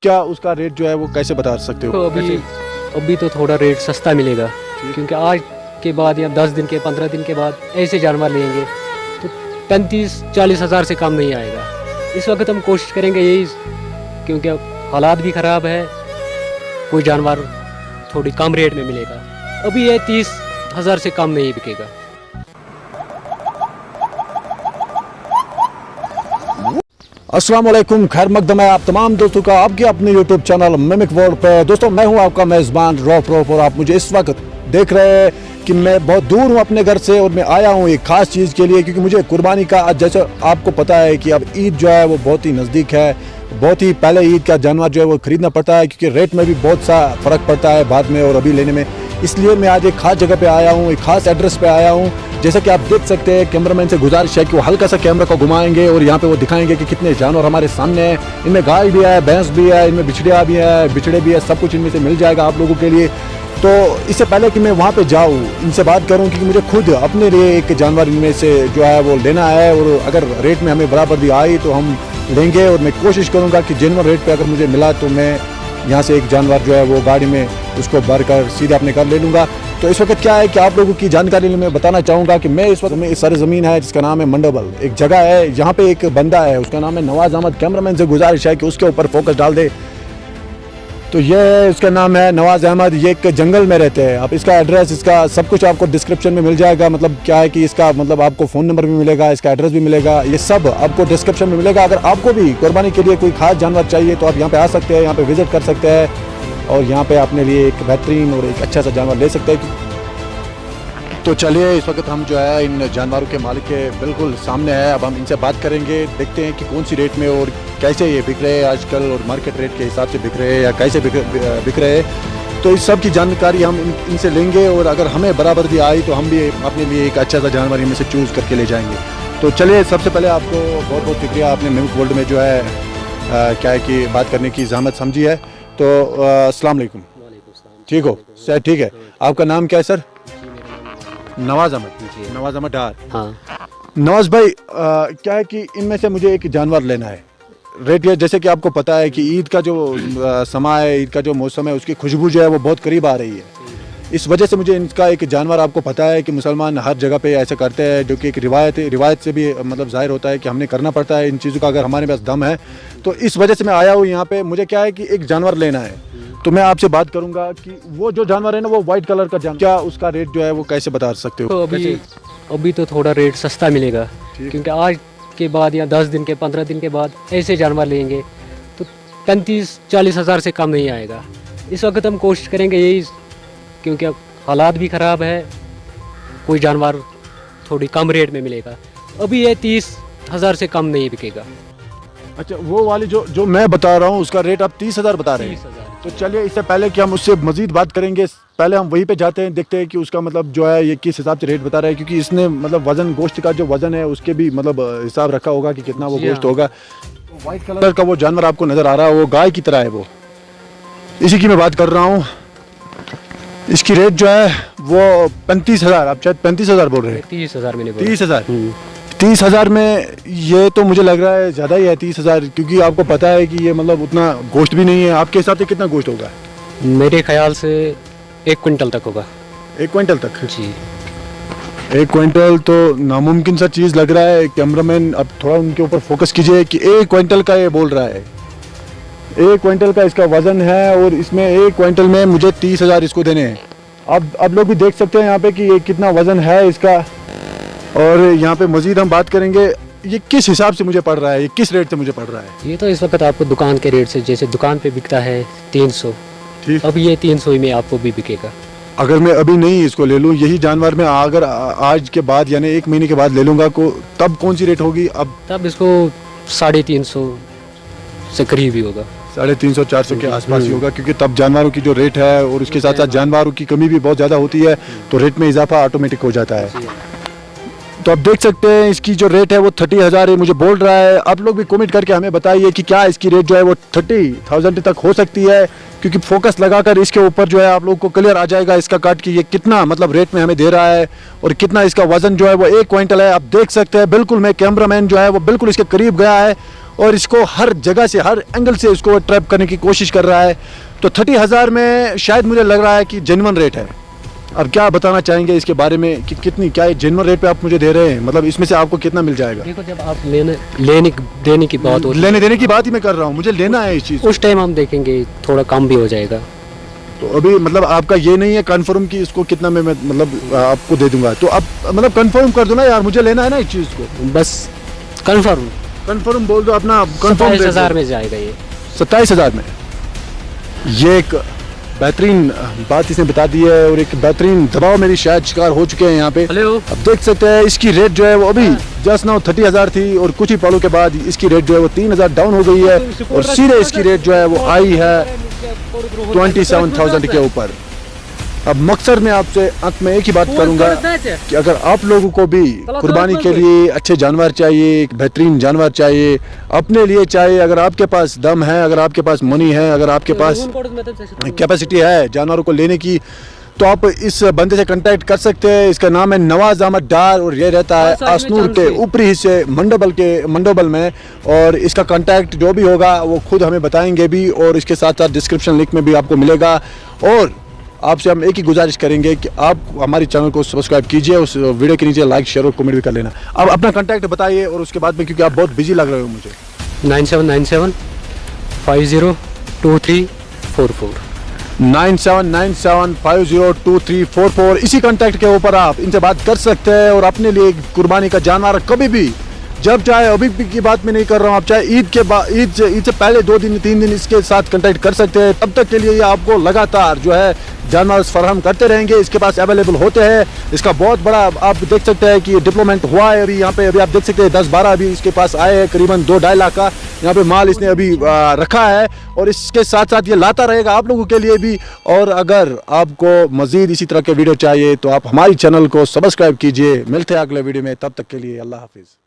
क्या उसका रेट जो है वो कैसे बता सकते हो? तो अभी तो थोड़ा रेट सस्ता मिलेगा, क्योंकि आज के बाद या 10 दिन के 15 दिन के बाद ऐसे जानवर लेंगे तो 35-40 हज़ार से कम नहीं आएगा। इस वक्त हम कोशिश करेंगे यही, क्योंकि हालात भी ख़राब है, कोई जानवर थोड़ी कम रेट में मिलेगा। अभी ये 30 हज़ार से कम नहीं बिकेगा। अस्सलाम वालेकुम, खैर मकदम है आप तमाम दोस्तों का आपके अपने यूट्यूब चैनल मिमिक वर्ल्ड पे। दोस्तों मैं हूं आपका मेज़बान रौफ और आप मुझे इस वक्त देख रहे हैं कि मैं बहुत दूर हूं अपने घर से और मैं आया हूं एक ख़ास चीज़ के लिए, क्योंकि मुझे कुर्बानी का, जैसे आपको पता है कि अब ईद जो है वो बहुत ही नज़दीक है। बहुत ही पहले ईद का जानवर जो है वो ख़रीदना पड़ता है, क्योंकि रेट में भी बहुत सा फ़र्क पड़ता है बाद में और अभी लेने में। इसलिए मैं आज एक ख़ास जगह पे आया हूँ, एक ख़ास एड्रेस पे आया हूँ। जैसा कि आप देख सकते हैं, कैमरामैन से गुजारिश है कि वो हल्का सा कैमरा को घुमाएंगे और यहाँ पे वो दिखाएंगे कि कितने जानवर हमारे सामने हैं। इनमें गाय भी है, भैंस भी है, इनमें बिछड़िया भी है, बिछड़े भी है, सब कुछ इनमें से मिल जाएगा आप लोगों के लिए। तो इससे पहले कि मैं वहाँ पे जाऊँ, इनसे बात करूँ, क्योंकि मुझे खुद अपने लिए एक जानवर इनमें से जो है वो लेना है, और अगर रेट में हमें बराबरी आई तो हम लेंगे। और मैं कोशिश करूँगा कि जेन्युइन रेट पे अगर मुझे मिला तो मैं यहाँ से एक जानवर जो है वो गाड़ी में उसको भर कर सीधा अपने घर ले लूँगा। तो इस वक्त क्या है कि आप लोगों की जानकारी में मैं बताना चाहूँगा कि मैं इस वक्त में इस सरजमीन है जिसका नाम है मंडोबल, एक जगह है, यहाँ पे एक बंदा है, उसका नाम है नवाज़ अहमद। कैमरामैन से गुजारिश है कि उसके ऊपर फोकस डाल दे। तो ये उसका नाम है नवाज़ अहमद, ये एक जंगल में रहते हैं। अब इसका एड्रेस, इसका सब कुछ आपको डिस्क्रिप्शन में मिल जाएगा। मतलब क्या है कि इसका मतलब आपको फ़ोन नंबर भी मिलेगा, इसका एड्रेस भी मिलेगा, ये सब आपको डिस्क्रिप्शन में मिलेगा। अगर आपको भी कुर्बानी के लिए कोई खास जानवर चाहिए तो आप यहाँ पे आ सकते हैं, यहाँ पे विज़िट कर सकते हैं और यहाँ पे अपने लिए एक बेहतरीन और एक अच्छा सा जानवर ले सकते हैं। तो चलिए, इस वक्त हम जो है इन जानवरों के मालिक के बिल्कुल सामने है। अब हम इनसे बात करेंगे, देखते हैं कि कौन सी रेट में और कैसे ये बिक रहे हैं आजकल, और मार्केट रेट के हिसाब से बिक रहे हैं या कैसे बिक रहे हैं। तो इस सब की जानकारी हम इनसे लेंगे, और अगर हमें बराबरी आई तो हम भी अपने लिए एक अच्छा सा जानवर इनमें से चूज़ करके ले जाएंगे। तो चलिए, सबसे पहले आपको बहुत बहुत शुक्रिया, आपने मिमिक वर्ल्ड में जो है क्या है कि बात करने की ज़हमत समझी है। तो अस्सलाम वालेकुम। ठीक हो सर? ठीक है, आपका नाम क्या है सर? नवाज़ अहमद। नवाज़ अहमद डार। हाँ नवाज़ भाई, क्या है कि इनमें से मुझे एक जानवर लेना है। रेट ये, जैसे कि आपको पता है कि ईद का जो समा है, ईद का जो मौसम है, उसकी खुशबू जो है वो बहुत करीब आ रही है। इस वजह से मुझे इनका एक जानवर, आपको पता है कि मुसलमान हर जगह पे ऐसा करते हैं, जो कि एक रिवायत से भी मतलब ज़ाहिर होता है कि हमने करना पड़ता है इन चीज़ों का, अगर हमारे पास दम है। तो इस वजह से मैं आया हूँ यहाँ पे। मुझे क्या है कि एक जानवर लेना है, तो मैं आपसे बात करूंगा कि वो जो जानवर है ना, वो वाइट कलर का जानवर, क्या उसका रेट जो है वो कैसे बता सकते हो? तो अभी तो थोड़ा रेट सस्ता मिलेगा, क्योंकि आज के बाद या 10 दिन के 15 दिन के बाद ऐसे जानवर लेंगे तो 35-40 हज़ार से कम नहीं आएगा। इस वक्त हम कोशिश करेंगे यही, क्योंकि हालात भी ख़राब है, कोई जानवर थोड़ी कम रेट में मिलेगा। अभी ये 30 हज़ार से कम नहीं बिकेगा। अच्छा, वो वाली जो मैं बता रहा हूँ उसका रेट आप 30 हज़ार बता रहे हैं? 30 हज़ार। तो चलिए, इससे पहले कि हम उससे मजीद बात करेंगे, पहले हम वहीं पे जाते हैं, देखते हैं कि उसका मतलब जो है ये किस हिसाब से रेट बता रहा है, क्योंकि इसने मतलब वजन, गोश्त का जो वजन है उसके भी मतलब हिसाब रखा होगा कि कितना वो गोश्त होगा। वाइट कलर का वो जानवर आपको नज़र आ रहा है, वो गाय की तरह है, वो इसी की मैं बात कर रहा हूँ। इसकी रेट जो है वो 35 हज़ार, आप शायद 35 हज़ार बोल रहे हैं? 30 हज़ार मैंने बोला। 30 हज़ार। 30 हज़ार में ये तो मुझे लग रहा है ज़्यादा ही है 30 हज़ार, क्योंकि आपको पता है कि ये मतलब उतना गोश्त भी नहीं है। आपके हिसाब से कितना गोश्त होगा? मेरे ख्याल से 1 क्विंटल तक होगा। 1 क्विंटल तक? जी। 1 क्विंटल तो नामुमकिन सा चीज़ लग रहा है। कैमरामैन अब थोड़ा उनके ऊपर फोकस कीजिए कि 1 क्विंटल का ये बोल रहा है। 1 क्विंटल का इसका वज़न है, और इसमें 1 क्विंटल में मुझे 30 हज़ार इसको देने हैं। अब लोग भी देख सकते हैं यहाँ पे कि ये कितना वज़न है इसका। और यहाँ पे मज़ीद हम बात करेंगे, ये किस हिसाब से मुझे पड़ रहा है, ये किस रेट से मुझे पड़ रहा है? ये तो इस वक्त आपको दुकान के रेट से, जैसे दुकान पे बिकता है 300, ठीक। अब ये 300 ही में आपको भी बिकेगा। अगर मैं अभी नहीं इसको ले लूँ, यही जानवर मैं अगर आज के बाद यानी 1 महीने के बाद ले लूँगा तब कौन सी रेट होगी? अब तब इसको 350 से करीब ही होगा। 350-400 के आसपास ही होगा, क्योंकि तब जानवरों की जो रेट है और उसके साथ साथ जानवरों की कमी भी बहुत ज़्यादा होती है, तो रेट में इजाफा ऑटोमेटिक हो जाता है। तो आप देख सकते हैं इसकी जो रेट है वो 30 हज़ार है, मुझे बोल रहा है। आप लोग भी कमेंट करके हमें बताइए कि क्या इसकी रेट जो है वो 30,000 तक हो सकती है, क्योंकि फोकस लगाकर इसके ऊपर जो है आप लोगों को क्लियर आ जाएगा इसका कट कि ये कितना मतलब रेट में हमें दे रहा है और कितना इसका वजन जो है वो 1 क्विंटल है। आप देख सकते हैं बिल्कुल, मैं कैमरामैन जो है वो बिल्कुल इसके करीब गया है और इसको हर जगह से हर एंगल से इसको ट्रैप करने की कोशिश कर रहा है। तो 30,000 में शायद मुझे लग रहा है कि जेन्युइन रेट है। अब क्या बताना चाहेंगे इसके बारे में कि कितनी क्या जेन्युइन रेट पे आप मुझे दे रहे हैं, मतलब इसमें से आपको कितना मिल जाएगा? देखो, जब आप देने की बात होती है, लेने देने की बात ही मैं कर रहा हूँ, मुझे लेना है इस चीज़। उस टाइम हम देखेंगे, थोड़ा कम भी हो जाएगा। तो अभी मतलब आपका ये नहीं है कंफर्म कि इसको कितना में मैं मतलब आपको दे दूंगा, तो आप मतलब कंफर्म कर दो ना यार, मुझे लेना है ना इस चीज़ को। बस कंफर्म बोल दो अपना कंफर्म। 27,000 में जाएगा ये। 27,000 में ये एक बेहतरीन बात इसने बता दी है और एक बेहतरीन दबाव मेरी शायद शिकार हो चुके हैं यहाँ पे। हेलो, अब देख सकते हैं इसकी रेट जो है वो अभी जस्ट नाउ 30,000 थी और कुछ ही पलों के बाद इसकी रेट जो है वो 3,000 डाउन हो गई है और सीधे इसकी रेट जो है वो आई है 27,000 के ऊपर। अब मकसद में आपसे अंत में एक ही बात करूंगा कि अगर आप लोगों को भी कुर्बानी के लिए अच्छे जानवर चाहिए, एक बेहतरीन जानवर चाहिए अपने लिए चाहिए, अगर आपके पास दम है, अगर आपके पास मनी है, अगर आपके पास कैपेसिटी है जानवरों को लेने की, तो आप इस बंदे से कांटेक्ट कर सकते हैं। इसका नाम है नवाज अहमद डार और ये रहता है आसनूर के ऊपरी हिस्से मंडोबल में। और इसका कांटेक्ट जो भी होगा वो खुद हमें बताएंगे भी और इसके साथ साथ डिस्क्रिप्शन लिंक में भी आपको मिलेगा। और आपसे हम एक ही गुजारिश करेंगे कि आप हमारे चैनल को सब्सक्राइब कीजिए, उस वीडियो के नीचे लाइक शेयर और कमेंट भी कर लेना। अब अपना कांटेक्ट बताइए और उसके बाद में, क्योंकि आप बहुत बिजी लग रहे हो मुझे। 9797 502344 9797502344 इसी कांटेक्ट के ऊपर आप इनसे बात कर सकते हैं और अपने लिए कुर्बानी का जानवर कभी भी जब चाहे, अभी की बात मैं नहीं कर रहा हूँ, आप चाहे ईद से पहले 2 दिन 3 दिन इसके साथ कांटेक्ट कर सकते हैं। तब तक के लिए ये आपको लगातार जो है जानवर फराहम करते रहेंगे, इसके पास अवेलेबल होते हैं। इसका बहुत बड़ा आप देख सकते हैं कि डिप्लोमेंट हुआ है अभी यहाँ पे, अभी आप देख सकते हैं 10-12 अभी इसके पास आए हैं, करीबन 2-2.5 लाख का यहाँ पे माल इसने अभी रखा है और इसके साथ साथ ये लाता रहेगा आप लोगों के लिए भी। और अगर आपको मजीद इसी तरह के वीडियो चाहिए तो आप हमारी चैनल को सब्सक्राइब कीजिए। मिलते हैं अगले वीडियो में, तब तक के लिए अल्लाह हाफिज़।